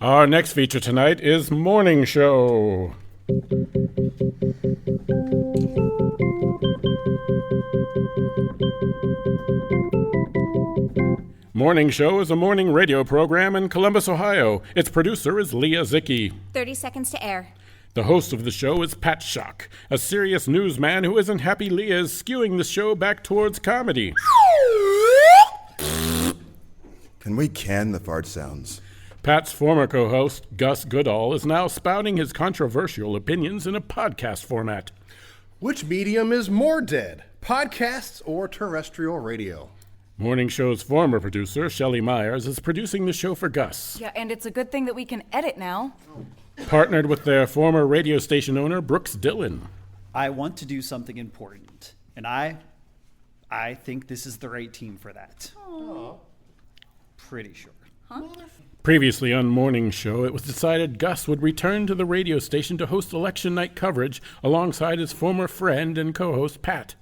Our next feature tonight is Morning Show. Morning Show is a morning radio program in Columbus, Ohio. Its producer is Leah Zichi. 30 seconds to air. The host of the show is Pat Schock, a serious newsman who isn't happy Leah is skewing the show back towards comedy. Can we can the fart sounds? Pat's former co-host, Gus Goodall, is now spouting his controversial opinions in a podcast format. Which medium is more dead, podcasts or terrestrial radio? Morning Show's former producer, Shelly Meyers, is producing the show for Gus. Yeah, and it's a good thing that we can edit now. Partnered with their former radio station owner, Brooks Dillon. I want to do something important, and I think this is the right team for that. Aww. Pretty sure. Huh? Previously on Morning Show, it was decided Gus would return to the radio station to host election night coverage alongside his former friend and co-host, Pat.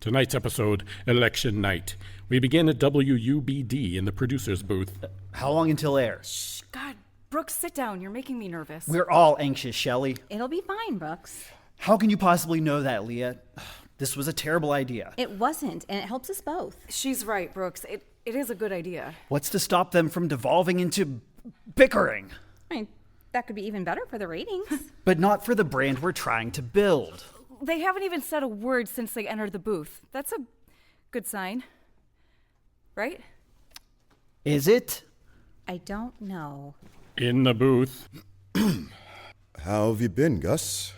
Tonight's episode, Election Night. We begin at WUBD in the producer's booth. How long until air? Shh, God, Brooks, sit down. You're making me nervous. We're all anxious, Shelly. It'll be fine, Brooks. How can you possibly know that, Leah? This was a terrible idea. It wasn't, and it helps us both. She's right, Brooks. It is a good idea. What's to stop them from devolving into bickering? I mean, that could be even better for the ratings. But not for the brand we're trying to build. They haven't even said a word since they entered the booth. That's a good sign. Right? Is it? I don't know. In the booth. How have you been, Gus?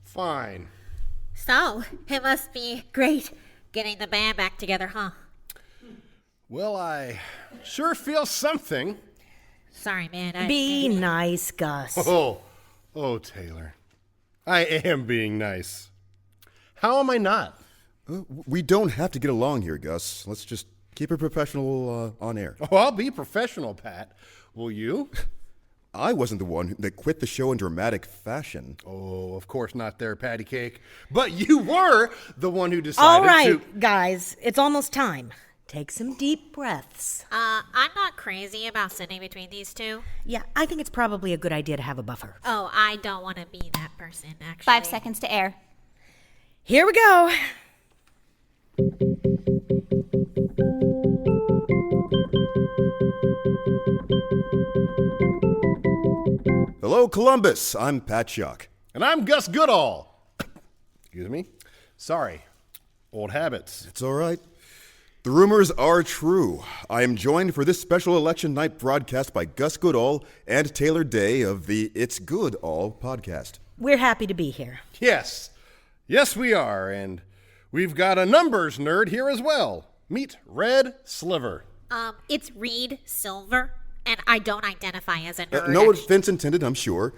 Fine. So, it must be great getting the band back together, huh? Well, I sure feel something. Sorry, man. Be nice, Gus. Oh, Taylor. I am being nice. How am I not? We don't have to get along here, Gus. Let's just keep it professional on air. Oh, I'll be professional, Pat. Will you? I wasn't the one that quit the show in dramatic fashion. Oh, of course not there, Patty Cake. But you were the one who decided All right, guys, it's almost time. Take some deep breaths. I'm not crazy about sitting between these two. Yeah, I think it's probably a good idea to have a buffer. Oh, I don't want to be that person, actually. 5 seconds to air. Here we go. Hello, Columbus. I'm Pat Schock. And I'm Gus Goodall. Excuse me. Sorry. Old habits. It's all right. The rumors are true. I am joined for this special election night broadcast by Gus Goodall and Taylor Day of the It's Good All podcast. We're happy to be here. Yes. Yes, we are. And we've got a numbers nerd here as well. Meet Red Sliver. It's Reed Silver, and I don't identify as a nerd. No offense intended, I'm sure.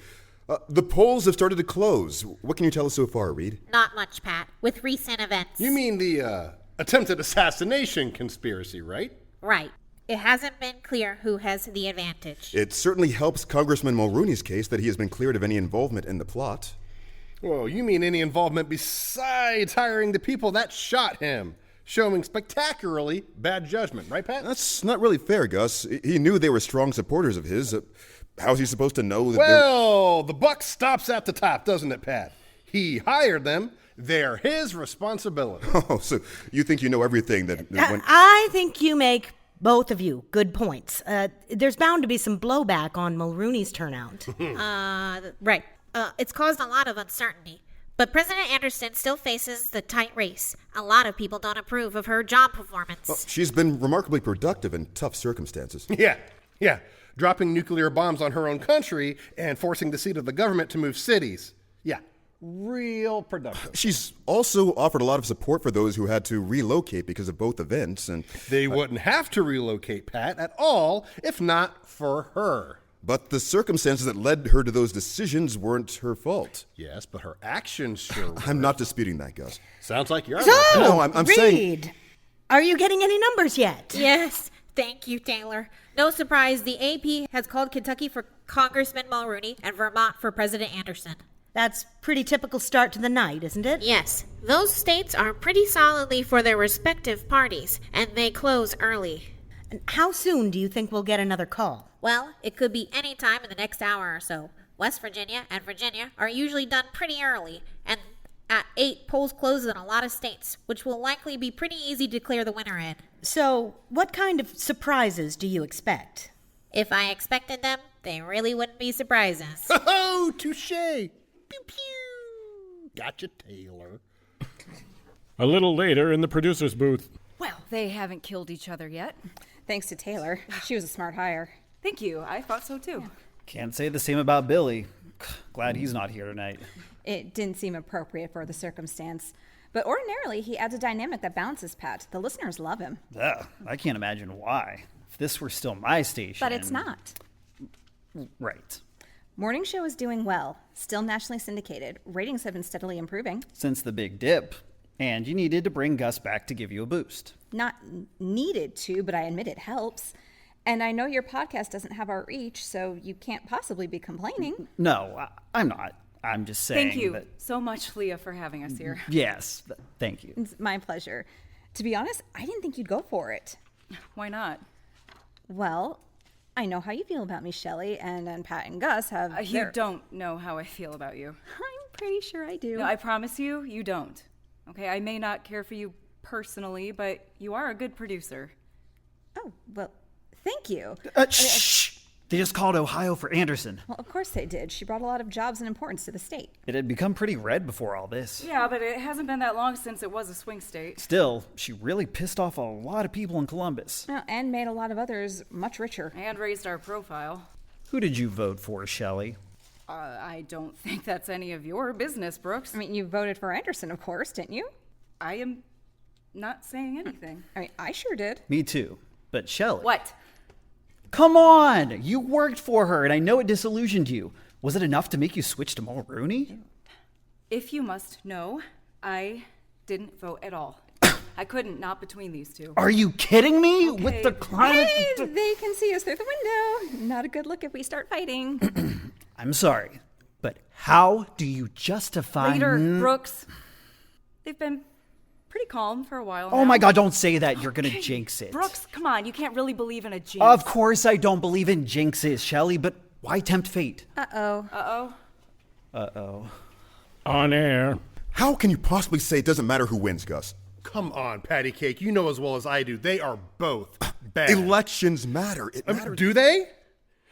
The polls have started to close. What can you tell us so far, Reed? Not much, Pat. With recent events. You mean the attempted assassination conspiracy, right? Right. It hasn't been clear who has the advantage. It certainly helps Congressman Mulrooney's case that he has been cleared of any involvement in the plot. Well, you mean any involvement besides hiring the people that shot him, showing spectacularly bad judgment, right, Pat? That's not really fair, Gus. He knew they were strong supporters of his. How's he supposed to know that Well, the buck stops at the top, doesn't it, Pat? He hired them. They're his responsibility. Oh, so you think you know everything that went... I think you make, both of you, good points. There's bound to be some blowback on Mulrooney's turnout. Right. It's caused a lot of uncertainty. But President Anderson still faces the tight race. A lot of people don't approve of her job performance. Well, she's been remarkably productive in tough circumstances. Yeah. Dropping nuclear bombs on her own country and forcing the seat of the government to move cities. Yeah. Real productive. She's also offered a lot of support for those who had to relocate because of both events, and they wouldn't have to relocate, Pat, at all if not for her. But the circumstances that led her to those decisions weren't her fault. Yes, but her actions sure were. I'm not disputing that, Gus. Sounds like you're... No, I'm saying... Reed, are you getting any numbers yet? Yes, thank you, Taylor. No surprise, the AP has called Kentucky for Congressman Mulrooney and Vermont for President Anderson. That's pretty typical start to the night, isn't it? Yes. Those states are pretty solidly for their respective parties, and they close early. And how soon do you think we'll get another call? Well, it could be any time in the next hour or so. West Virginia and Virginia are usually done pretty early, and at 8, polls close in a lot of states, which will likely be pretty easy to declare the winner in. So, what kind of surprises do you expect? If I expected them, they really wouldn't be surprises. Oh, touche! Pew pew! Gotcha, Taylor. A little later in the producer's booth. Well, they haven't killed each other yet. Thanks to Taylor. She was a smart hire. Thank you. I thought so too. Can't say the same about Billy. Glad he's not here tonight. It didn't seem appropriate for the circumstance. But ordinarily, he adds a dynamic that balances Pat. The listeners love him. Ugh, I can't imagine why. If this were still my station... But it's not. Right. Morning show is doing well. Still nationally syndicated. Ratings have been steadily improving. Since the big dip. And you needed to bring Gus back to give you a boost. Not needed to, but I admit it helps. And I know your podcast doesn't have our reach, so you can't possibly be complaining. No, I'm not. I'm just saying Thank you that... so much, Leah, for having us here. Yes, thank you. It's my pleasure. To be honest, I didn't think you'd go for it. Why not? Well, I know how you feel about me, Shelly, and Pat and Gus have... You don't know how I feel about you. I'm pretty sure I do. No, I promise you, you don't. Okay, I may not care for you personally, but you are a good producer. Oh, well, thank you. Shh! They just called Ohio for Anderson. Well, of course they did. She brought a lot of jobs and importance to the state. It had become pretty red before all this. Yeah, but it hasn't been that long since it was a swing state. Still, she really pissed off a lot of people in Columbus. Well, and made a lot of others much richer. And raised our profile. Who did you vote for, Shelly? I don't think that's any of your business, Brooks. I mean, you voted for Anderson, of course, didn't you? I am not saying anything. I mean, I sure did. Me too. But Shelly... What? Come on! You worked for her, and I know it disillusioned you. Was it enough to make you switch to Mulrooney? If you must know, I didn't vote at all. I couldn't, not between these two. Are you kidding me? Okay. With the climate... Hey, they can see us through the window. Not a good look if we start fighting. I'm sorry, but how do you justify... Later, Brooks. They've been pretty calm for a while now. Oh my God, don't say that. You're gonna jinx it. Brooks, come on. You can't really believe in a jinx. Of course I don't believe in jinxes, Shelly, but why tempt fate? Uh-oh. Uh-oh. Uh-oh. On air. How can you possibly say it doesn't matter who wins, Gus? Come on, Patty Cake. You know as well as I do. They are both bad. Elections matter. It matters. Do they?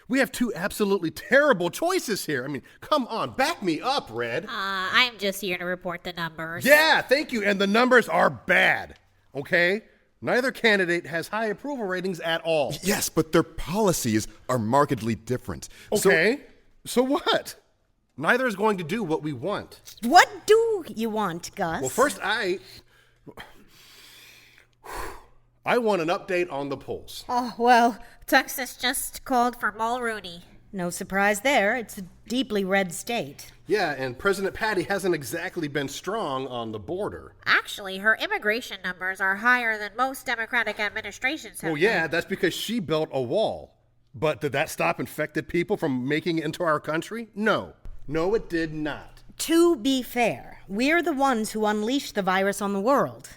We have two absolutely terrible choices here. I mean, come on, back me up, Red. I'm just here to report the numbers. Yeah, thank you. And the numbers are bad, okay? Neither candidate has high approval ratings at all. Yes, but their policies are markedly different. Okay, so what? Neither is going to do what we want. What do you want, Gus? Well, first, I want an update on the polls. Oh, well, Texas just called for Mulrooney. no surprise there. It's a deeply red state. Yeah, and President Patty hasn't exactly been strong on the border. Actually, her immigration numbers are higher than most Democratic administrations have. Well, yeah, that's because she built a wall. But did that stop infected people from making it into our country? No. No, it did not. To be fair, we're the ones who unleashed the virus on the world.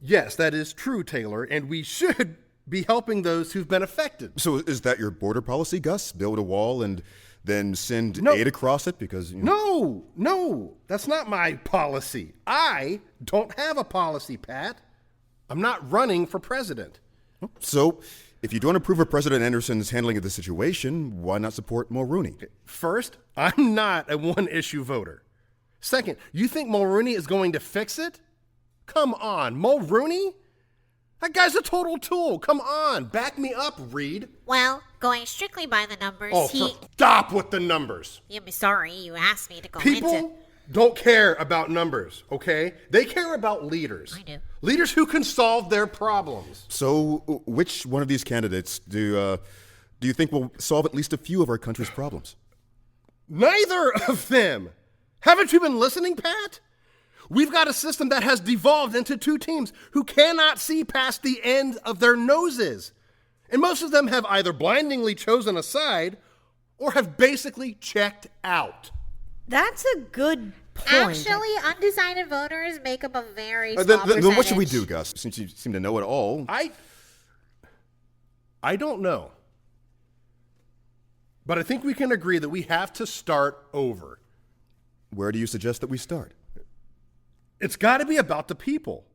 Yes, that is true, Taylor, and we should be helping those who've been affected. So is that your border policy, Gus? Build a wall and then send No. aid across it? Because No, that's not my policy. I don't have a policy, Pat. I'm not running for president. So, if you don't approve of President Anderson's handling of the situation, why not support Mulrooney? First, I'm not a one-issue voter. Second, you think Mulrooney is going to fix it? Come on, Mulrooney? That guy's a total tool. Come on, back me up, Reed. Well, going strictly by the numbers, Stop with the numbers. You'll be sorry you asked me to go into... People don't care about numbers, okay? They care about leaders. I do. Leaders who can solve their problems. So, which one of these candidates do you think will solve at least a few of our country's problems? Neither of them. Haven't you been listening, Pat? We've got a system that has devolved into two teams who cannot see past the end of their noses. And most of them have either blindingly chosen a side or have basically checked out. That's a good point. Actually, undecided voters make up a very small percentage. Then what should we do, Gus? Since you seem to know it all. I don't know. But I think we can agree that we have to start over. Where do you suggest that we start? It's got to be about the people.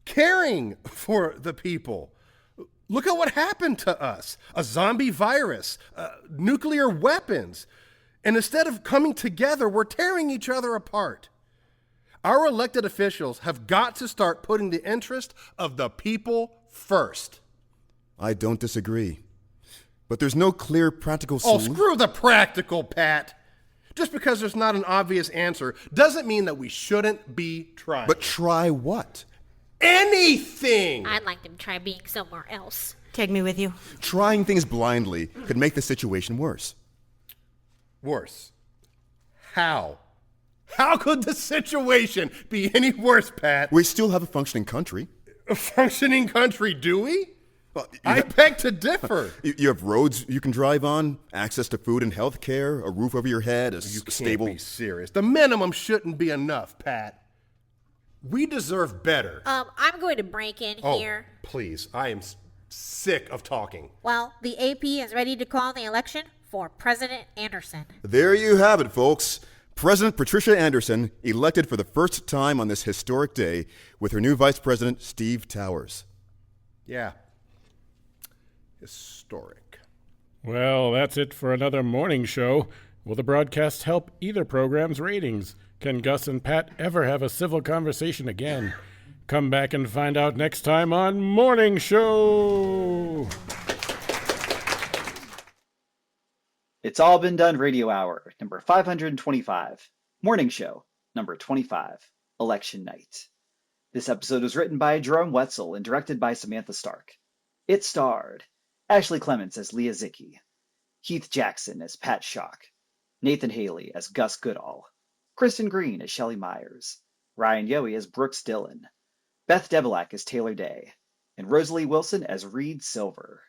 Caring for the people. Look at what happened to us. A zombie virus, nuclear weapons. And instead of coming together, we're tearing each other apart. Our elected officials have got to start putting the interest of the people first. I don't disagree. But there's no clear practical Oh, solution. screw the practical, Pat. Just because there's not an obvious answer doesn't mean that we shouldn't be trying. But try what? Anything! I'd like them to try being somewhere else. Take me with you. Trying things blindly could make the situation worse. Worse. How? How could the situation be any worse, Pat? We still have a functioning country. A functioning country, do we? Well, I beg to differ. You have roads you can drive on, access to food and health care, a roof over your head, a You stable... can't be serious. The minimum shouldn't be enough, Pat. We deserve better. I'm going to break in here. Please. I am sick of talking. Well, the AP is ready to call the election for President Anderson. There you have it, folks. President Patricia Anderson elected for the first time on this historic day with her new Vice President, Steve Towers. Yeah. Historic. Well, that's it for another morning show. Will the broadcast help either program's ratings? Can Gus and Pat ever have a civil conversation again? Come back and find out next time on Morning Show! It's All Been Done Radio Hour, number 525. Morning Show, number 25. Election Night. This episode was written by Jerome Wetzel and directed by Samantha Stark. It starred Ashley Clements as Leah Zichi, Heath Jackson as Pat Schock, Nathan Haley as Gus Goodall, Kristin Green as Shelly Meyers, Ryan Yohe as Brooks Dillon, Beth Debelak as Taylor Day, and Rosaleigh Wilson as Reed Silver.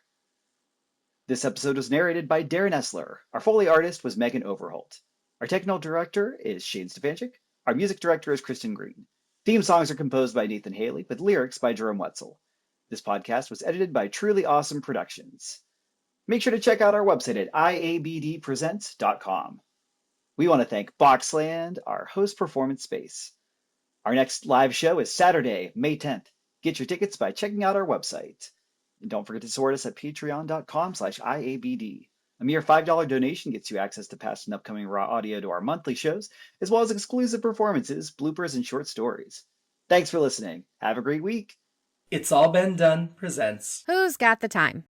This episode was narrated by Darren Esler. Our Foley artist was Megan Overholt. Our technical director is Shane Stefanchik. Our music director is Kristin Green. Theme songs are composed by Nathan Haley, with lyrics by Jerome Wetzel. This podcast was edited by Truly Awesome Productions. Make sure to check out our website at iabdpresents.com. We want to thank Boxland, our host performance space. Our next live show is Saturday, May 10th. Get your tickets by checking out our website. And don't forget to support us at patreon.com/IABD. A mere $5 donation gets you access to past and upcoming raw audio to our monthly shows, as well as exclusive performances, bloopers, and short stories. Thanks for listening. Have a great week. It's All Been Done presents Who's Got the Time?